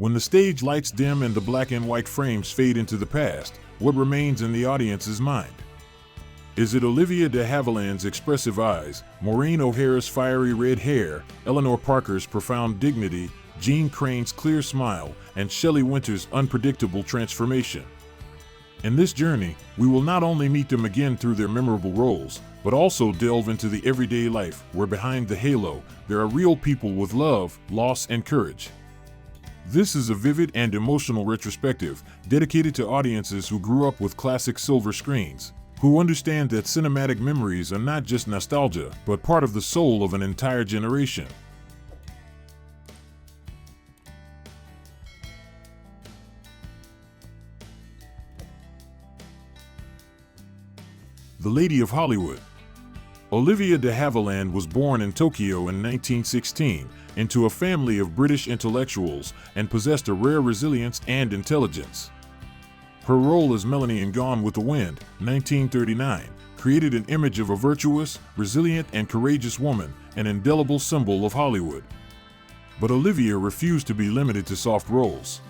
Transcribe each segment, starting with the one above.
When the stage lights dim and the black and white frames fade into the past, what remains in the audience's mind? Is it Olivia de Havilland's expressive eyes, Maureen O'Hara's fiery red hair, Eleanor Parker's profound dignity, Jean Crane's clear smile, and Shelley Winter's unpredictable transformation? In this journey, we will not only meet them again through their memorable roles, but also delve into the everyday life where behind the halo, there are real people with love, loss, and courage. This is a vivid and emotional retrospective dedicated to audiences who grew up with classic silver screens, who understand that cinematic memories are not just nostalgia, but part of the soul of an entire generation. The Lady of Hollywood. Olivia de Havilland was born in Tokyo in 1916 into a family of British intellectuals and possessed a rare resilience and intelligence. Her role as Melanie in Gone with the Wind, 1939, created an image of a virtuous, resilient, and courageous woman, an indelible symbol of Hollywood. But Olivia refused to be limited to soft roles.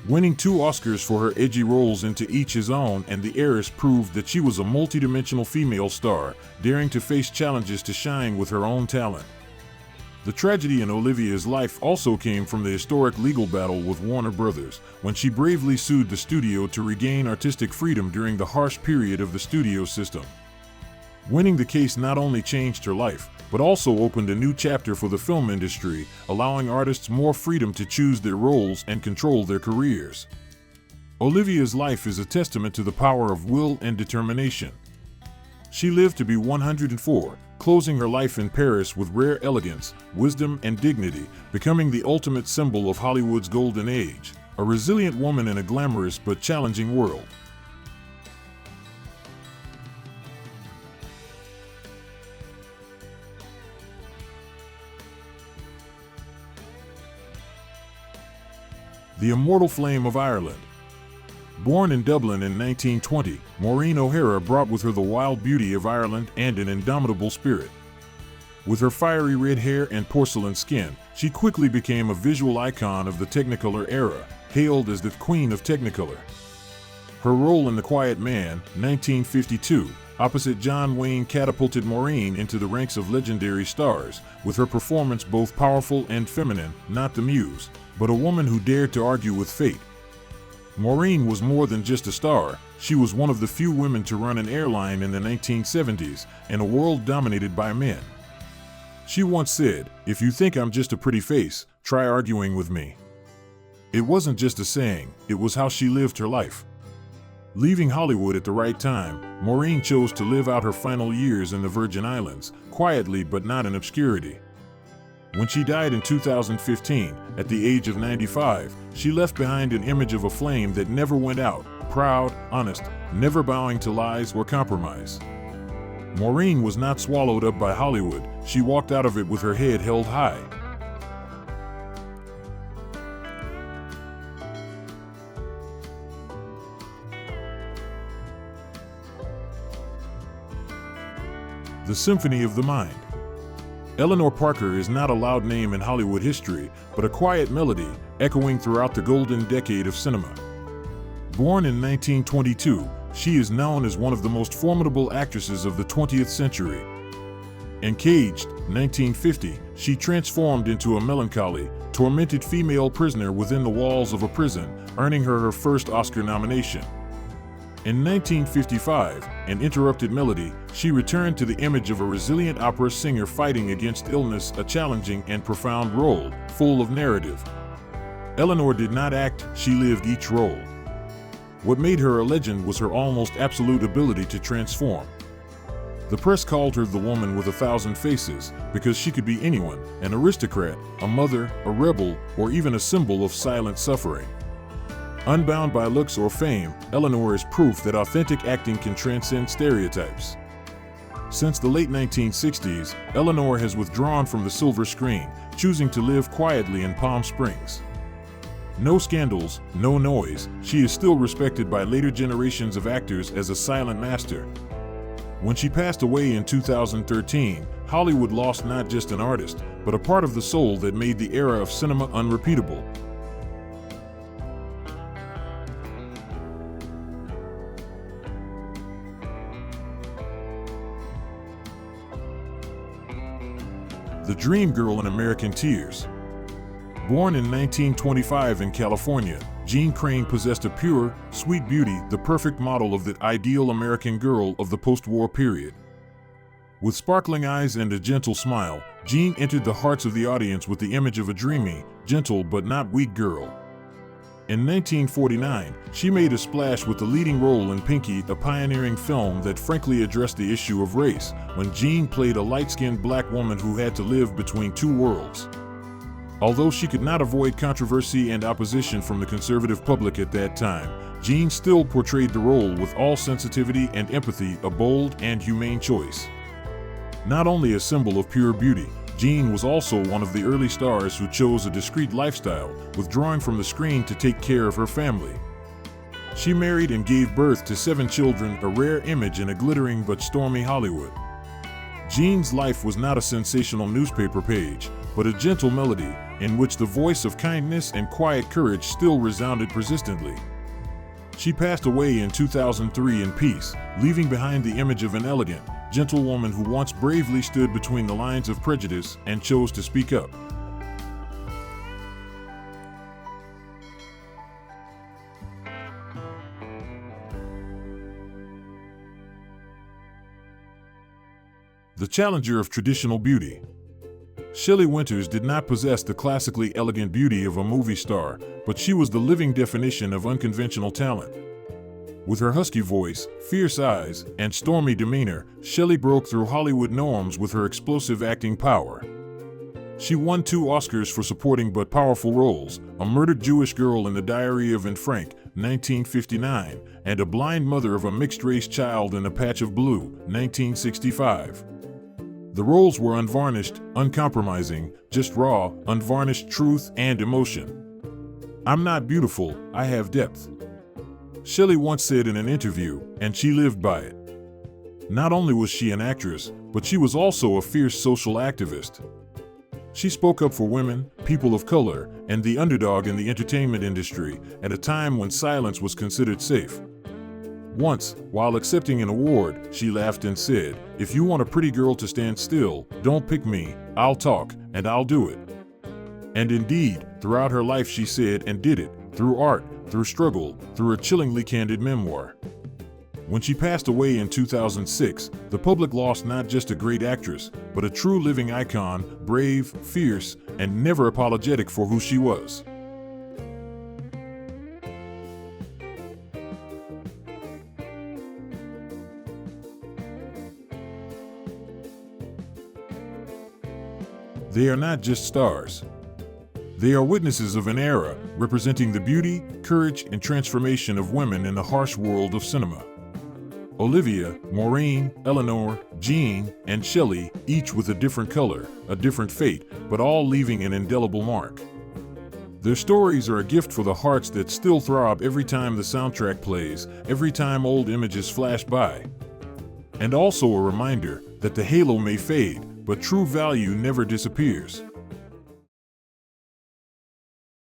Winning 2 Oscars for her edgy roles in To Each His Own and The Heiress proved that she was a multidimensional female star, daring to face challenges to shine with her own talent. The tragedy in Olivia's life also came from the historic legal battle with Warner Brothers, when she bravely sued the studio to regain artistic freedom during the harsh period of the studio system. Winning the case not only changed her life, but also opened a new chapter for the film industry, allowing artists more freedom to choose their roles and control their careers. Olivia's life is a testament to the power of will and determination. She lived to be 104, closing her life in Paris with rare elegance, wisdom, and dignity, becoming the ultimate symbol of Hollywood's golden age, a resilient woman in a glamorous but challenging world. The Immortal Flame of Ireland. Born in Dublin in 1920, Maureen O'Hara brought with her the wild beauty of Ireland and an indomitable spirit. With her fiery red hair and porcelain skin, she quickly became a visual icon of the Technicolor era, hailed as the Queen of Technicolor. Her role in The Quiet Man, 1952, opposite John Wayne catapulted Maureen into the ranks of legendary stars, with her performance both powerful and feminine, not the muse, but a woman who dared to argue with fate. Maureen was more than just a star, she was one of the few women to run an airline in the 1970s, in a world dominated by men. She once said, "If you think I'm just a pretty face, try arguing with me." It wasn't just a saying, it was how she lived her life. Leaving Hollywood at the right time, Maureen chose to live out her final years in the Virgin Islands, quietly but not in obscurity. When she died in 2015, at the age of 95, she left behind an image of a flame that never went out, proud, honest, never bowing to lies or compromise. Maureen was not swallowed up by Hollywood, she walked out of it with her head held high. The Symphony of the Mind. Eleanor Parker is not a loud name in Hollywood history, but a quiet melody, echoing throughout the golden decade of cinema. Born in 1922, she is known as one of the most formidable actresses of the 20th century. In Caged, 1950, she transformed into a melancholy, tormented female prisoner within the walls of a prison, earning her her first Oscar nomination. In 1955, in Interrupted Melody, she returned to the image of a resilient opera singer fighting against illness, a challenging and profound role, full of narrative. Eleanor did not act, she lived each role. What made her a legend was her almost absolute ability to transform. The press called her the woman with 1,000 faces, because she could be anyone, an aristocrat, a mother, a rebel, or even a symbol of silent suffering. Unbound by looks or fame, Eleanor is proof that authentic acting can transcend stereotypes. Since the late 1960s, Eleanor has withdrawn from the silver screen, choosing to live quietly in Palm Springs. No scandals, no noise, she is still respected by later generations of actors as a silent master. When she passed away in 2013, Hollywood lost not just an artist, but a part of the soul that made the era of cinema unrepeatable. the dream girl in American Tears. Born in 1925 in California, Jean Crane possessed a pure, sweet beauty, the perfect model of the ideal American girl of the post-war period. With sparkling eyes and a gentle smile, Jean entered the hearts of the audience with the image of a dreamy, gentle but not weak girl. In 1949, she made a splash with the leading role in Pinky, a pioneering film that frankly addressed the issue of race, when Jean played a light-skinned black woman who had to live between two worlds. Although she could not avoid controversy and opposition from the conservative public at that time, Jean still portrayed the role with all sensitivity and empathy, a bold and humane choice. Not only a symbol of pure beauty, Jean was also one of the early stars who chose a discreet lifestyle, withdrawing from the screen to take care of her family. She married and gave birth to 7 children, a rare image in a glittering but stormy Hollywood. Jean's life was not a sensational newspaper page, but a gentle melody, in which the voice of kindness and quiet courage still resounded persistently. She passed away in 2003 in peace, leaving behind the image of an elegant, gentle woman who once bravely stood between the lines of prejudice and chose to speak up. The challenger of traditional beauty. Shelley Winters did not possess the classically elegant beauty of a movie star, but she was the living definition of unconventional talent. With her husky voice, fierce eyes, and stormy demeanor, Shelley broke through Hollywood norms with her explosive acting power. She won 2 Oscars for supporting but powerful roles, a murdered Jewish girl in The Diary of Anne Frank, 1959, and a blind mother of a mixed-race child in A Patch of Blue, 1965. The roles were unvarnished, uncompromising, just raw, unvarnished truth and emotion. "I'm not beautiful, I have depth," Shelley once said in an interview, and she lived by it. Not only was she an actress, but she was also a fierce social activist. She spoke up for women, people of color, and the underdog in the entertainment industry at a time when silence was considered safe. Once, while accepting an award, she laughed and said, "If you want a pretty girl to stand still, don't pick me, I'll talk, and I'll do it." And indeed, throughout her life she said and did it, through art, through struggle, through a chillingly candid memoir. When she passed away in 2006, the public lost not just a great actress, but a true living icon, brave, fierce, and never apologetic for who she was. They are not just stars. They are witnesses of an era, representing the beauty, courage, and transformation of women in the harsh world of cinema. Olivia, Maureen, Eleanor, Jean, and Shelley, each with a different color, a different fate, but all leaving an indelible mark. Their stories are a gift for the hearts that still throb every time the soundtrack plays, every time old images flash by. And also a reminder that the halo may fade, but true value never disappears.